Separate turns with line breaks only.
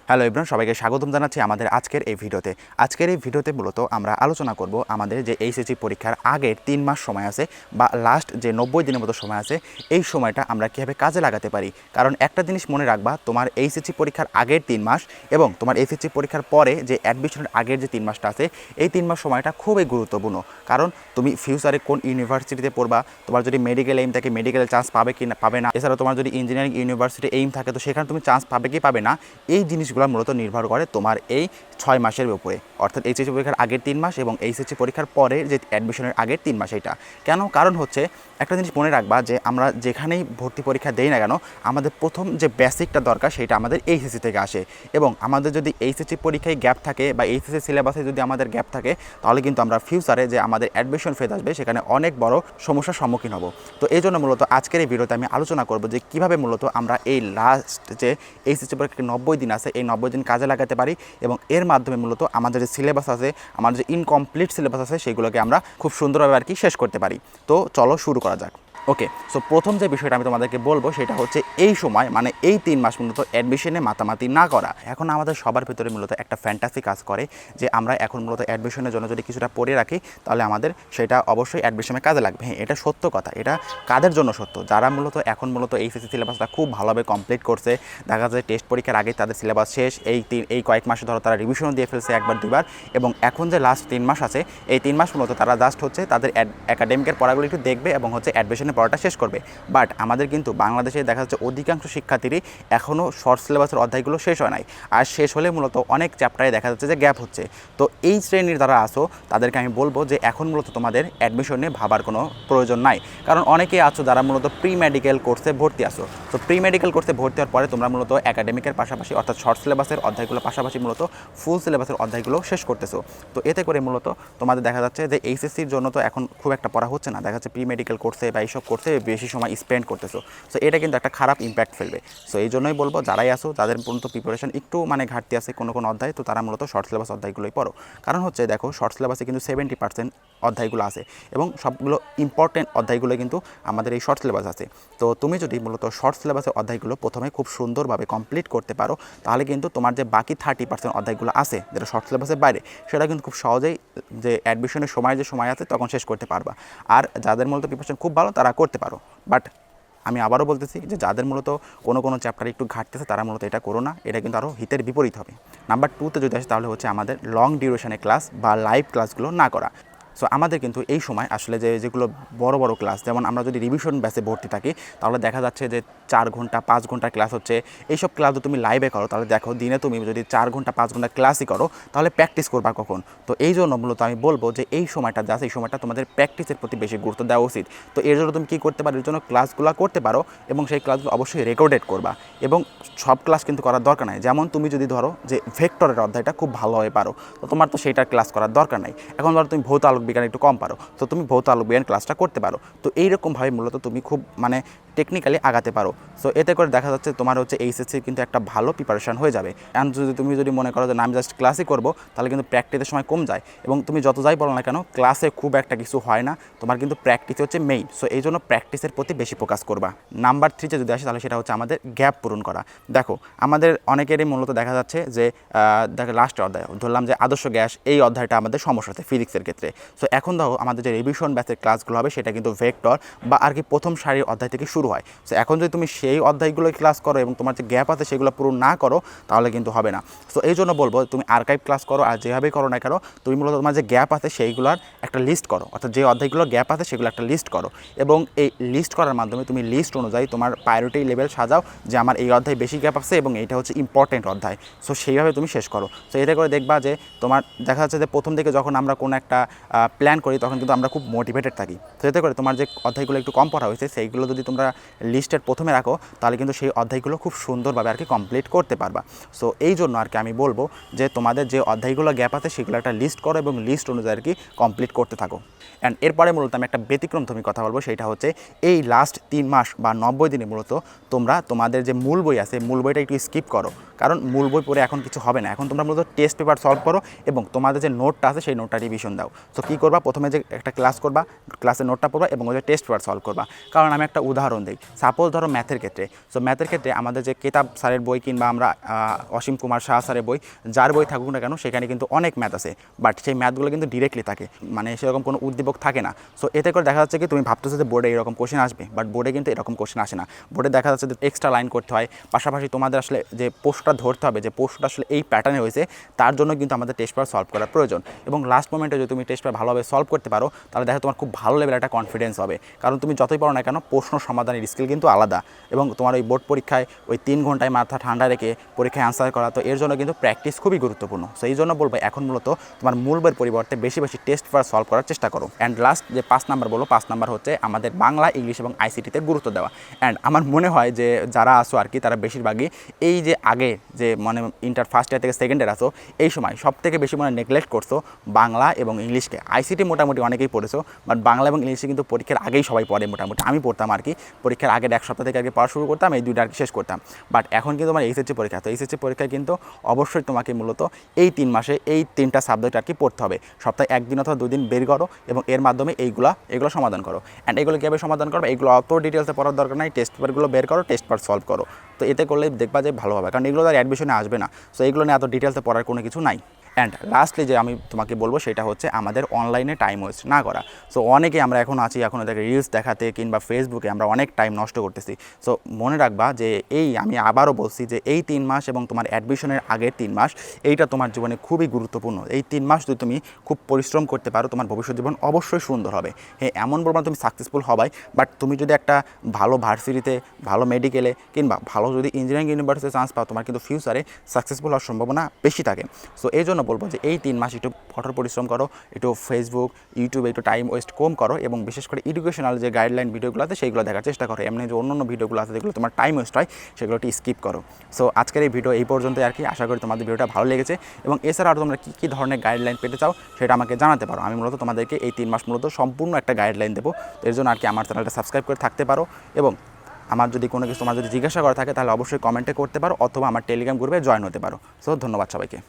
Hello everyone, সবাইকে স্বাগতম জানাচ্ছি আমাদের আজকের এই ভিডিওতে মূলত আমরা আলোচনা করব আমাদের যে এইচএসসি পরীক্ষার আগের 3 মাস সময় আছে বা লাস্ট যে 90 দিনের মতো সময় আছে, এই সময়টা আমরা কীভাবে কাজে লাগাতে পারি। কারণ একটা জিনিস মনে রাখবা, তোমার এইচএসসি পরীক্ষার আগের 3 মাস এবং তোমার এইচএসসি পরীক্ষার পরে যে অ্যাডমিশনের আগের যে 3 মাসটা আছে, এই 3 মাস সময়টা খুবই গুরুত্বপূর্ণ। কারণ তুমি ফিউচারে কোন ইউনিভার্সিটিতে পড়বা, তোমার যদি মেডিকেল এইম থাকে মেডিকেলে চান্স পাবে কি না পাবে না, এছাড়া তোমার যদি ইঞ্জিনিয়ারিং ইউনিভার্সিটি এইম থাকে তো সেখানে তুমি চান্স পাবে কি পাবে না, এই জিনিসগুলো মূলত নির্ভর করে তোমার এই 6 মাসের উপরে, অর্থাৎ এইচএসসি পরীক্ষার আগের 3 মাস এবং এইচএসসি পরীক্ষার পরে যে অ্যাডমিশনের আগের 3 মাস। এটা কেন? কারণ হচ্ছে একটা জিনিস মনে রাখবা যে আমরা যেখানেই ভর্তি পরীক্ষা দেই না কেন, আমাদের প্রথম যে বেসিকটা দরকার সেটা আমাদের এইচএসসি থেকে আসে। এবং আমাদের যদি এইচএসসি পরীক্ষায় গ্যাপ থাকে বা এইচএসসি সিলেবাসে যদি আমাদের গ্যাপ থাকে, তাহলে কিন্তু আমরা ফিউচারে যে আমাদের অ্যাডমিশন ফেজ আসবে সেখানে অনেক বড় সমস্যার সম্মুখীন হব। তো এই জন্য মূলত আজকের এই ভিডিওতে আমি আলোচনা করব যে কীভাবে মূলত আমরা এই লাস্ট যে এইচএসসি পরীক্ষার 90 দিন আছে, এই 90 দিন কাজে লাগাতে পারি এবং এর মাধ্যমে মূলত আমাদের যে সিলেবাস আছে, আমাদের যে ইনকমপ্লিট সিলেবাস আছে, সেগুলোকে আমরা খুব সুন্দরভাবে শেষ করতে পারি। তো চলো শুরু করা যাক। ওকে, সো প্রথম যে বিষয়টা আমি তোমাদেরকে বলবো সেটা হচ্ছে এই সময় মানে এই 3 মাস মূলত অ্যাডমিশনে মাতামাতি না করা। এখন আমাদের সবার ভিতরে মূলত একটা ফ্যান্টাসি কাজ করে যে আমরা এখন মূলত অ্যাডমিশনের জন্য যদি কিছুটা পড়ে রাখি তাহলে আমাদের সেটা অবশ্যই অ্যাডমিশনে কাজে লাগবে। হ্যাঁ, এটা সত্য কথা। এটা কাদের জন্য সত্য? যারা মূলত এখন মূলত এইচএসসি সিলেবাসটা খুব ভালোভাবে কমপ্লিট করছে, দেখা যায় টেস্ট পরীক্ষার আগে তাদের সিলেবাস শেষ, এই কয়েক মাসে ধরো তারা রিভিশনও দিয়ে ফেলছে একবার দুবার, এবং এখন যে লাস্ট 3 মাস আছে, এই 3 মাস মূলত তারা জাস্ট হচ্ছে তাদের একাডেমিকের পড়াগুলো একটু দেখবে এবং হচ্ছে অ্যাডমিশনে পড়াটা শেষ করবে। বাট আমাদের কিন্তু বাংলাদেশে দেখা যাচ্ছে অধিকাংশ শিক্ষার্থীরই এখনও শর্ট সিলেবাসের অধ্যায়গুলো শেষ হয় নাই, আর শেষ হলে মূলত অনেক চ্যাপ্টারে দেখা যাচ্ছে যে গ্যাপ হচ্ছে। তো এই শ্রেণীর যারা আসো তাদেরকে আমি বলবো যে এখন মূলত তোমাদের অ্যাডমিশন নিয়ে ভাবার কোনো প্রয়োজন নাই। কারণ অনেকেই আছো যারা মূলত প্রি মেডিকেল কোর্সে ভর্তি আসো। তো প্রি মেডিকেল কোর্সে ভর্তি হওয়ার পরে তোমরা মূলত একাডেমিকের পাশাপাশি অর্থাৎ শর্ট সিলেবাসের অধ্যায়গুলো পাশাপাশি মূলত ফুল সিলেবাসের অধ্যায়গুলো শেষ করতেছো। তো এতে করে মূলত তোমাদের দেখা যাচ্ছে যে এইচএসসির জন্য তো এখন খুব একটা পড়া হচ্ছে না, দেখা যাচ্ছে প্রি মেডিকেল কোর্সে বা এইসব কোর্সে বেশি সময় স্পেন্ড করতেছো। সো এটা কিন্তু একটা খারাপ ইম্প্যাক্ট ফেলবে। সো এই জন্যই বলবো যারাই আসো যাদের পর্যন্ত প্রিপারেশন একটু ঘাটতি আছে কোনো অধ্যায়, তো তারা মূলত শর্ট সিলেবাস অধ্যায়গুলোই পড়ো। কারণ হচ্ছে দেখো, শর্ট সিলেবাসে কিন্তু 70% অধ্যায়গুলো আছে এবং সবগুলো ইম্পর্টেন্ট অধ্যায়গুলো কিন্তু আমাদের এই শর্ট সিলেবাস আছে। তো তুমি যদি মূলত শর্ট সিলেবাসের অধ্যায়গুলো প্রথমে খুব সুন্দরভাবে কমপ্লিট করতে পারো, তাহলে কিন্তু তোমার যে বাকি 30% অধ্যায়গুলো আছে যেটা শর্ট সিলেবাসের বাইরে, সেটা কিন্তু খুব সহজেই যে অ্যাডমিশনের সময় আছে তখন শেষ করতে পারবা। আর যাদের মূলত প্রিপারেশন খুব ভালো তারা করতে পারো। বাট আমি আবারও বলতেছি যে যাদের মূলত কোনো চ্যাপ্টারে একটু ঘাটতেছে তারা মূলত এটা করো না, এটা কিন্তু আরও হিতের বিপরীত হবে। নাম্বার 2তে যদি আসে তাহলে হচ্ছে আমাদের লং ডিউরেশনের ক্লাস বা লাইভ ক্লাসগুলো না করা। সো আমাদের কিন্তু এই সময় আসলে যেগুলো বড় বড় ক্লাস, যেমন আমরা যদি রিভিশন ব্যাচে ভর্তি থাকি তাহলে দেখা যাচ্ছে যে 4 ঘন্টা 5 ঘন্টার ক্লাস হচ্ছে। এইসব ক্লাস যদি তুমি লাইভে করো তাহলে দেখো দিনে তুমি যদি 4 ঘন্টা 5 ঘন্টা ক্লাসই করো তাহলে প্র্যাকটিস করবা কখন? তো এই জন্য মূলত আমি বলবো যে এই সময়টা যা আছে এই সময়টা তোমাদের প্র্যাকটিসের প্রতি বেশি গুরুত্ব দেওয়া উচিত। তো এর জন্য তুমি কী করতে পারো? এর জন্য ক্লাসগুলো করতে পারো এবং সেই ক্লাসগুলো অবশ্যই রেকর্ডেড করবা। এবং সব ক্লাস কিন্তু করার দরকার নাই। যেমন তুমি যদি ধরো যে ভেক্টরের অধ্যায়টা খুব ভালোভাবে পারো, তো তোমার তো সেইটার ক্লাস করার দরকার নাই। এখন ধরো তুমি ভৌত আলোক বিজ্ঞান একটু কম পারো, তো তুমি ভৌত আলোক বিজ্ঞান ক্লাসটা করতে পারো। তো এইরকমভাবে মূলত তুমি খুব টেকনিক্যালি আগাতে পারো। সো এতে করে দেখা যাচ্ছে তোমার হচ্ছে এইচএসসির কিন্তু একটা ভালো প্রিপারেশন হয়ে যাবে। অ্যান্ড তুমি যদি মনে করো যে না আমি জাস্ট ক্লাসই করবো, তাহলে কিন্তু প্র্যাকটিসের সময় কম যায় এবং তুমি যত যাই বলো না কেন ক্লাসে খুব একটা কিছু হয় না, তোমার কিন্তু প্র্যাকটিস হচ্ছে মেইন। সো এই জন্য প্র্যাকটিসের প্রতি বেশি ফোকাস করবা। নাম্বার 3তে যদি আসে তাহলে সেটা হচ্ছে আমাদের গ্যাপ পূরণ করা। দেখো আমাদের অনেকেরই মূলত দেখা যাচ্ছে যে দেখো লাস্ট অধ্যায় ধরলাম যে আদর্শ গ্যাস, এই অধ্যায়টা আমাদের সমস্যা আছে ফিজিক্সের ক্ষেত্রে। সো এখন দেখো আমাদের যে রিভিশন ব্যাচের ক্লাসগুলো হবে সেটা কিন্তু ভেক্টর বা প্রথম সারির অধ্যায় থেকে শুরু হয়। সো এখন যদি তুমি সেই অধ্যায়গুলো ক্লাস করো এবং তোমার যে গ্যাপ আছে সেগুলো পূরণ না করো তাহলে কিন্তু হবে না। সো এই জন্য বলবো তুমি আর্কাইভ ক্লাস করো আর যেভাবেই করো না কেন, তুমি মূলত তোমার যে গ্যাপ আছে সেইগুলোর একটা লিস্ট করো, অর্থাৎ যে অধ্যায়গুলোর গ্যাপ আছে সেগুলো একটা লিস্ট করো এবং এই লিস্ট করার মাধ্যমে তুমি লিস্ট অনুযায়ী তোমার প্রায়োরিটি লেভেল সাজাও যে আমার এই অধ্যায় বেশি গ্যাপ আছে এবং এইটা হচ্ছে ইম্পর্টেন্ট অধ্যায়। সো সেইভাবে তুমি শেষ করো। সো এতে করে দেখবা যে তোমার দেখা যাচ্ছে যে প্রথম দিকে যখন আমরা কোনো একটা প্ল্যান করি তখন কিন্তু আমরা খুব মোটিভেটেড থাকি। তো এতে করে তোমার যে অধ্যায়গুলো একটু কম পড়া হয়েছে সেইগুলো যদি তোমরা লিস্টের প্রথমে রাখো তাহলে কিন্তু সেই অধ্যায়গুলো খুব সুন্দরভাবে কমপ্লিট করতে পারবা। সো এই জন্য আমি বলবো যে তোমাদের যে অধ্যায়গুলো গ্যাপ আছে সেগুলো একটা লিস্ট করো এবং লিস্ট অনুযায়ী কমপ্লিট করতে থাকো। অ্যান্ড এরপরে মূলত আমি একটা ব্যতিক্রমধর্মী কথা বলবো, সেটা হচ্ছে এই লাস্ট 3 মাস বা 90 দিনে মূলত তোমরা তোমাদের যে মূল বই আছে মূল বইটা একটু স্কিপ করো। কারণ মূল বই পড়ে এখন কিছু হবে না। এখন তোমরা মূলত টেস্ট পেপার সলভ করো এবং তোমাদের যে নোটটা আছে সেই নোটটা রিভিশন দাও। সো কী কী করবা, প্রথমে যে একটা ক্লাস করবা, ক্লাসের নোটটা পড়বা এবং ওই যে টেস্ট পেপার সলভ করবা। কারণ আমি একটা উদাহরণ দিই, সাপোজ ধরো ম্যাথের ক্ষেত্রে, সো ম্যাথের ক্ষেত্রে আমাদের যে কেতাব স্যারের বই কিংবা আমরা অসীম কুমার শাহ স্যারের বই, যার বই থাকুক না কেন, সেখানে কিন্তু অনেক ম্যাথ আছে, বাট সেই ম্যাথগুলো কিন্তু ডিরেক্টলি থাকে, মানে সেরকম কোনো উদ্দীপক থাকে না। সো এতে করে দেখা যাচ্ছে কি তুমি ভাবতেছো যে বোর্ডে এরকম কোশ্চেন আসবে, বাট বোর্ডে কিন্তু এরকম কোশ্চেন আসে না। বোর্ডে দেখা যাচ্ছে যে এক্সট্রা লাইন করতে হয়, পাশাপাশি তোমাদের আসলে যে প্রশ্নটা ধরতে হবে, যে প্রশ্নটা আসলে এই প্যাটার্নে হয়েছে, তার জন্য কিন্তু আমাদের টেস্ট পেপার সলভ করার প্রয়োজন। এবং লাস্ট মোমেন্টে যদি তুমি টেস্ট পেপার ভালোভাবে সলভ করতে পারো, তাহলে দেখো তোমার খুব ভালো লেভেল একটা কনফিডেন্স হবে। কারণ তুমি যতই পারো না কেন, প্রশ্ন সমাধানের স্কিল কিন্তু আলাদা, এবং তোমার ওই বোর্ড পরীক্ষায় ওই 3 ঘন্টায় মাথা ঠান্ডা রেখে পরীক্ষায় অ্যান্সার করা, তো এর জন্য কিন্তু প্র্যাকটিস খুবই গুরুত্বপূর্ণ। সেই জন্য বলবো এখন মূলত তোমার মূল বইয়ের পরিবর্তে বেশি বেশি টেস্ট পেপার সলভ করার চেষ্টা করো। অ্যান্ড লাস্ট যে 5 নাম্বার বলো, 5 নাম্বার হচ্ছে আমাদের বাংলা, ইংলিশ এবং আইসিটিতে গুরুত্ব দেওয়া। অ্যান্ড আমার মনে হয় যে যারা আসো আর কি, তারা বেশিরভাগই এই যে আগে যে মানে ইন্টার ফার্স্ট ইয়ার থেকে সেকেন্ড ইয়ার আসো, এই সময় সব থেকে বেশি মানে নেগলেক্ট করছো বাংলা এবং ইংলিশকে। আইসিটি মোটামুটি অনেকেই পড়েছো, বাট বাংলা এবং ইংলিশে কিন্তু পরীক্ষার আগেই সবাই পড়ে মোটামুটি। আমি পড়তাম আর কি, পরীক্ষার আগের এক সপ্তাহ থেকে আগে পড়া শুরু করতাম, এই 2টা আর কি শেষ করতাম। বাট এখন কিন্তু আমার এইচএসসি পরীক্ষা, তো এইচএসসি পরীক্ষায় কিন্তু অবশ্যই তোমাকে মূলত এই 3 মাসে এই 3টা সাবজেক্ট আর কি পড়তে হবে। সপ্তাহে 1 দিন অথবা 2 দিন বের করো এবং এর মাধ্যমে এগুলো সমাধান করো। অ্যান্ড এগুলো কীভাবে সমাধান করবে, এগুলো অত ডিটেলসে পড়ার দরকার নাই, টেস্ট পেপারগুলো বের করো, টেস্ট পেপার সলভ করো। তো এতে করলে দেখবা যে ভালো হবে, কারণ এগুলো আর অ্যাডমিশনে আসবে না। সো এগুলো নিয়ে এত ডিটেলসে পড়ার কোনো কিছু নাই। অ্যান্ড লাস্টলি যে আমি তোমাকে বলবো সেটা হচ্ছে আমাদের অনলাইনে টাইম ওয়েস্ট না করা। সো অনেকে আমরা এখন আছি, এখন ওদেরকে রিলস দেখাতে কিংবা ফেসবুকে আমরা অনেক টাইম নষ্ট করতেছি। সো মনে রাখবা যে আমি আবারও বলছি যে এই 3 মাস এবং তোমার অ্যাডমিশনের আগের 3 মাস, এইটা তোমার জীবনে খুবই গুরুত্বপূর্ণ। এই 3 মাস যদি তুমি খুব পরিশ্রম করতে পারো, তোমার ভবিষ্যৎ জীবন অবশ্যই সুন্দর হবে। হ্যাঁ, এমন বলবো না তুমি সাকসেসফুল হবাই, বাট তুমি যদি একটা ভালো ভার্সিটিতে, ভালো মেডিকেলে কিংবা ভালো যদি ইঞ্জিনিয়ারিং ইউনিভার্সিটিতে চান্স পাও, তোমার কিন্তু ফিউচারে সাকসেসফুল হওয়ার সম্ভাবনা বেশি থাকে। সো এই জন্য বলবো যে এই 3 মাস একটু কঠোর পরিশ্রম করো, একটু ফেসবুক, ইউটিউবে একটু টাইম ওয়েস্ট কম করো, এবং বিশেষ করে এডুকেশনাল যে গাইডলাইন ভিডিওগুলো আছে সেইগুলো দেখার চেষ্টা করো। এমনি যে অন্য ভিডিওগুলো আছে যেগুলো তোমার টাইম ওয়েস্ট হয়, সেগুলো একটু স্কিপ করো। সো আজকের এই ভিডিও এই পর্যন্তই আর কি। আশা করি তোমাদের ভিডিওটা ভালো লেগেছে, এবং এছাড়া আর তোমরা কী ধরনের গাইডলাইন পেতে চাও সেটা আমাকে জানাতে পারো। আমি মূলত তোমাদেরকে এই 3 মাস মূলত সম্পূর্ণ একটা গাইডলাইন দেবো। এর জন্য আর কি আমার চ্যানেলটা সাবস্ক্রাইব করে থাকতে পারো, এবং আমার যদি কোনো কিছু তোমার যদি জিজ্ঞাসা করা থাকে তাহলে অবশ্যই কমেন্টে করতে পারো, অথবা আমার টেলিগ্রাম গ্রুপে জয়েন হতে পারো। সো ধন্যবাদ সবাইকে।